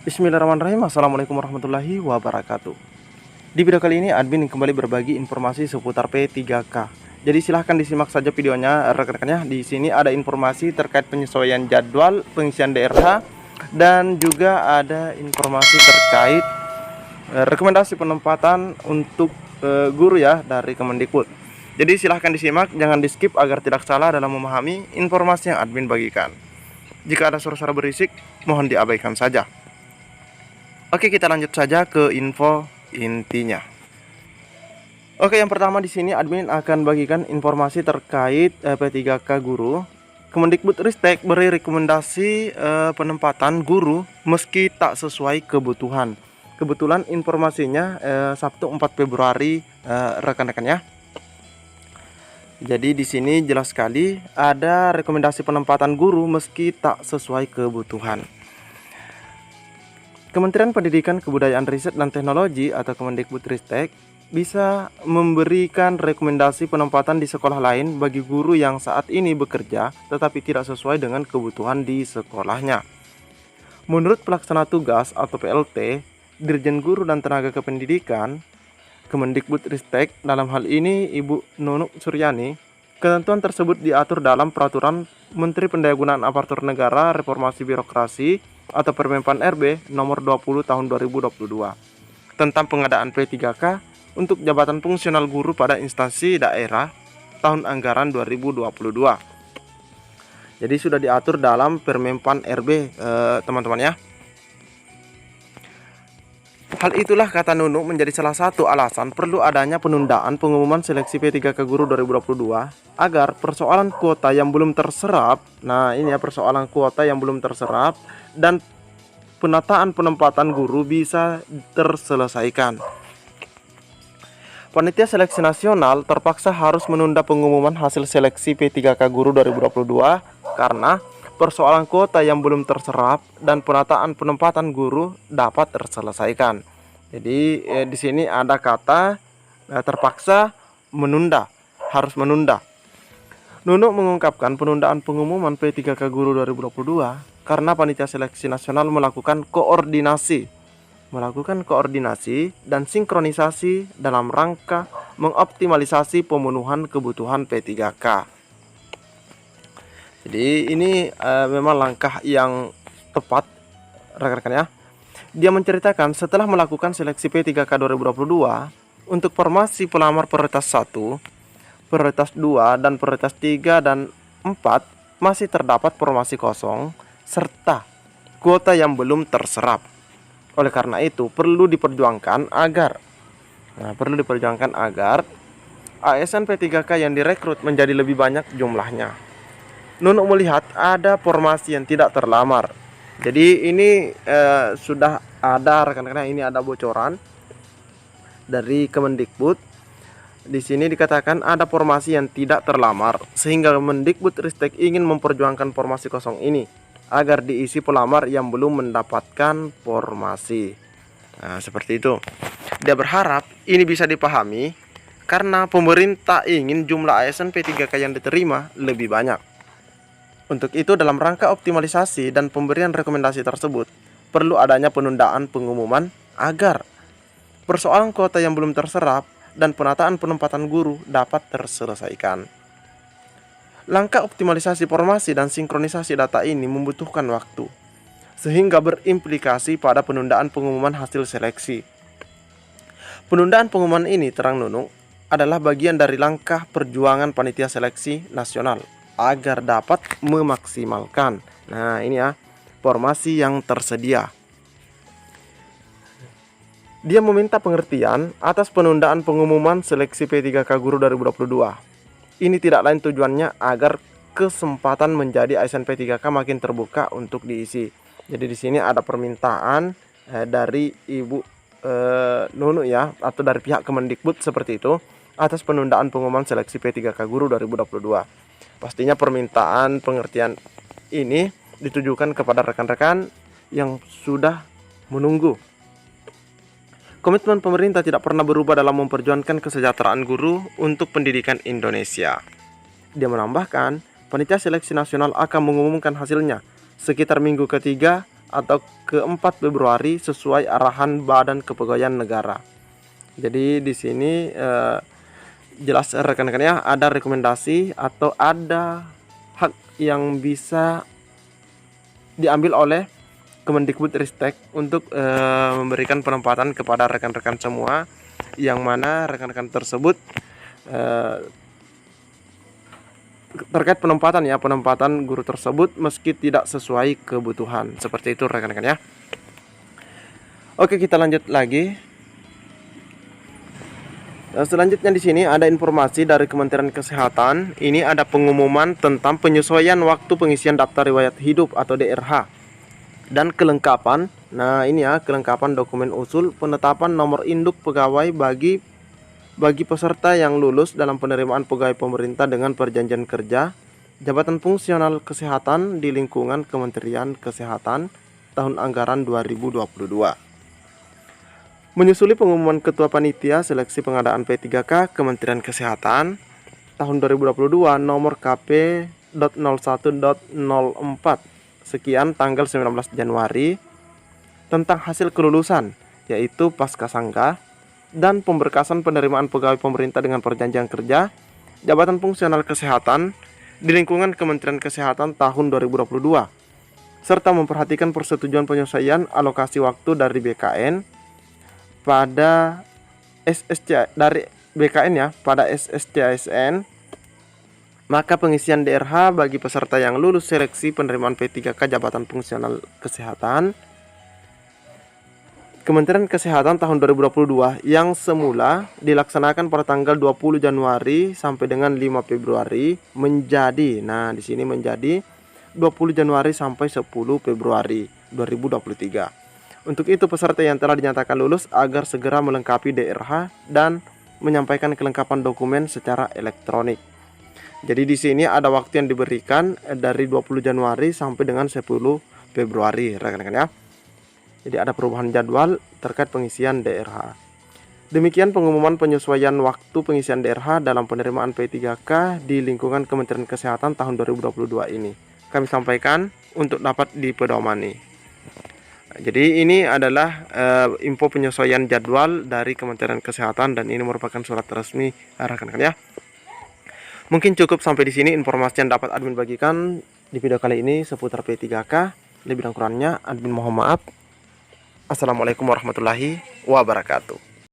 Bismillahirrahmanirrahim. Assalamualaikum warahmatullahi wabarakatuh. Di video kali ini admin kembali berbagi informasi seputar P3K. Jadi silahkan disimak saja videonya rekan-rekannya. Di sini ada informasi terkait penyesuaian jadwal pengisian DRH dan juga ada informasi terkait rekomendasi penempatan untuk guru ya dari Kemendikbud. Jadi silahkan disimak, jangan di skip agar tidak salah dalam memahami informasi yang admin bagikan. Jika ada suara-suara berisik, mohon diabaikan saja. Oke, kita lanjut saja ke info intinya. Oke, yang pertama di sini admin akan bagikan informasi terkait P3K guru. Kemendikbudristek beri rekomendasi penempatan guru meski tak sesuai kebutuhan. Kebetulan informasinya Sabtu 4 Februari rekan-rekan ya. Jadi di sini jelas sekali ada rekomendasi penempatan guru meski tak sesuai kebutuhan. Kementerian Pendidikan, Kebudayaan, Riset, dan Teknologi atau Kemendikbudristek bisa memberikan rekomendasi penempatan di sekolah lain bagi guru yang saat ini bekerja tetapi tidak sesuai dengan kebutuhan di sekolahnya. Menurut pelaksana tugas atau PLT, Dirjen Guru dan Tenaga Kependidikan, Kemendikbudristek, dalam hal ini Ibu Nunuk Suryani, ketentuan tersebut diatur dalam Peraturan Menteri Pendayagunaan Aparatur Negara Reformasi Birokrasi atau Permenpan RB nomor 20 tahun 2022 tentang pengadaan P3K untuk jabatan fungsional guru pada instansi daerah tahun anggaran 2022. Jadi sudah diatur dalam Permenpan RB teman-teman ya. Hal itulah kata Nunuk menjadi salah satu alasan perlu adanya penundaan pengumuman seleksi P3K guru 2022 agar persoalan kuota yang belum terserap, nah ini ya persoalan kuota yang belum terserap dan penataan penempatan guru bisa terselesaikan. Panitia Seleksi Nasional terpaksa harus menunda pengumuman hasil seleksi P3K guru 2022 karena persoalan kuota yang belum terserap dan penataan penempatan guru dapat terselesaikan. Jadi di sini ada kata terpaksa menunda, harus menunda. Nunuk mengungkapkan penundaan pengumuman P3K guru 2022 karena Panitia Seleksi Nasional melakukan koordinasi dan sinkronisasi dalam rangka mengoptimalisasi pemenuhan kebutuhan P3K. Jadi ini memang langkah yang tepat rekan-rekan ya. Dia menceritakan setelah melakukan seleksi P3K 2022 untuk formasi pelamar prioritas 1, prioritas 2, dan prioritas 3 dan 4 masih terdapat formasi kosong serta kuota yang belum terserap. Oleh karena itu perlu diperjuangkan agar ASN P3K yang direkrut menjadi lebih banyak jumlahnya. Nunuk melihat ada formasi yang tidak terlamar. Jadi ini sudah ada rekan-rekan, ini ada bocoran dari Kemendikbud. Di sini dikatakan ada formasi yang tidak terlamar sehingga Kemendikbudristek ingin memperjuangkan formasi kosong ini agar diisi pelamar yang belum mendapatkan formasi. Nah, seperti itu. Dia berharap ini bisa dipahami karena pemerintah ingin jumlah ASN P3K yang diterima lebih banyak. Untuk itu dalam rangka optimalisasi dan pemberian rekomendasi tersebut perlu adanya penundaan pengumuman agar persoalan kuota yang belum terserap dan penataan penempatan guru dapat terselesaikan. Langkah optimalisasi formasi dan sinkronisasi data ini membutuhkan waktu sehingga berimplikasi pada penundaan pengumuman hasil seleksi. Penundaan pengumuman ini, terang Nunuk, adalah bagian dari langkah perjuangan Panitia Seleksi Nasional agar dapat memaksimalkan, nah ini ya, formasi yang tersedia. Dia meminta pengertian atas penundaan pengumuman seleksi P3K guru 2022. Ini tidak lain tujuannya agar kesempatan menjadi ASN P3K makin terbuka untuk diisi. Jadi di sini ada permintaan dari Ibu Nunuk ya, atau dari pihak Kemendikbud seperti itu atas penundaan pengumuman seleksi P3K guru 2022. Pastinya permintaan pengertian ini ditujukan kepada rekan-rekan yang sudah menunggu. Komitmen pemerintah tidak pernah berubah dalam memperjuangkan kesejahteraan guru untuk pendidikan Indonesia. Dia menambahkan, Panitia Seleksi Nasional akan mengumumkan hasilnya sekitar minggu ketiga atau ke-4 Februari sesuai arahan Badan Kepegawaian Negara. Jadi di sini jelas rekan-rekan ya, ada rekomendasi atau ada hak yang bisa diambil oleh Kemendikbudristek untuk memberikan penempatan kepada rekan-rekan semua, yang mana rekan-rekan tersebut terkait penempatan guru tersebut meski tidak sesuai kebutuhan. Seperti itu rekan-rekan ya. Oke, kita lanjut lagi. Selanjutnya di sini ada informasi dari Kementerian Kesehatan. Ini ada pengumuman tentang penyesuaian waktu pengisian daftar riwayat hidup atau DRH dan kelengkapan. Nah, ini ya, kelengkapan dokumen usul penetapan nomor induk pegawai bagi peserta yang lulus dalam penerimaan pegawai pemerintah dengan perjanjian kerja, jabatan fungsional kesehatan di lingkungan Kementerian Kesehatan tahun anggaran 2022. Menyusuli pengumuman Ketua Panitia Seleksi Pengadaan P3K Kementerian Kesehatan tahun 2022 nomor KP.01.04 sekian tanggal 19 Januari tentang hasil kelulusan, yaitu Pascasangka dan pemberkasan penerimaan pegawai pemerintah dengan perjanjian kerja, jabatan fungsional kesehatan di lingkungan Kementerian Kesehatan tahun 2022, serta memperhatikan persetujuan penyesuaian alokasi waktu dari BKN pada SSCASN, maka pengisian DRH bagi peserta yang lulus seleksi penerimaan P3K jabatan fungsional kesehatan Kementerian Kesehatan tahun 2022 yang semula dilaksanakan pada tanggal 20 Januari sampai dengan 5 Februari menjadi, nah di sini menjadi 20 Januari sampai 10 Februari 2023. Untuk itu peserta yang telah dinyatakan lulus agar segera melengkapi DRH dan menyampaikan kelengkapan dokumen secara elektronik. Jadi di sini ada waktu yang diberikan dari 20 Januari sampai dengan 10 Februari rekan-rekan ya. Jadi ada perubahan jadwal terkait pengisian DRH. Demikian pengumuman penyesuaian waktu pengisian DRH dalam penerimaan P3K di lingkungan Kementerian Kesehatan tahun 2022 ini. Kami sampaikan untuk dapat dipedomani. Jadi ini adalah info penyesuaian jadwal dari Kementerian Kesehatan dan ini merupakan surat resmi rekan-rekan ya. Mungkin cukup sampai di sini informasi yang dapat admin bagikan di video kali ini seputar P3K. Lebih dan kurangnya admin mohon maaf. Assalamualaikum warahmatullahi wabarakatuh.